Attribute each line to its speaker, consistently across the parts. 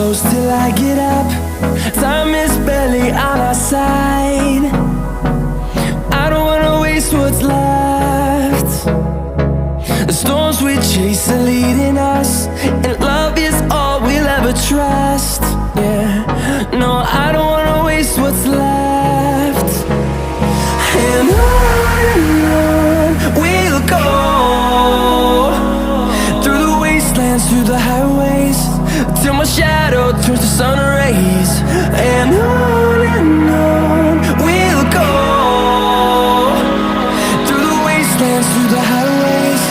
Speaker 1: close till I get up. Time is barely on our side. I don't wanna waste what's left. The storms we chase are leading us, and love is all we'll ever trust. Yeah, no, I don't wanna waste what's left. And on we'll go, through the wastelands, through the highways, till my shadow turns to sun rays. And on we'll go, through the wastelands, through the highways,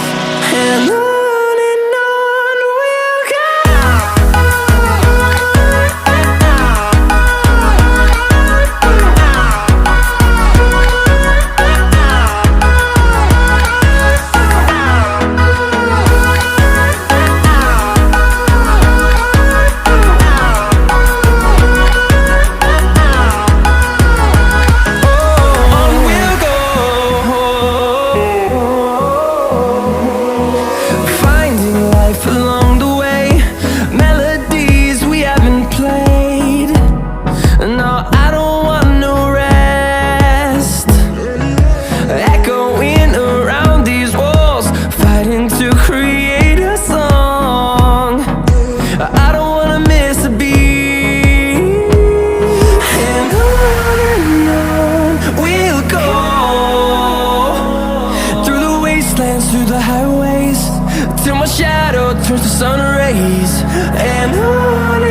Speaker 1: and on we'll go. Along the way, melodies we haven't played. No, I don't want no rest. Echoing around these walls, fighting to create a song. I don't wanna miss a beat. And on we'll go, through the wastelands, through the highways, till my shadow turns to sun rays. And on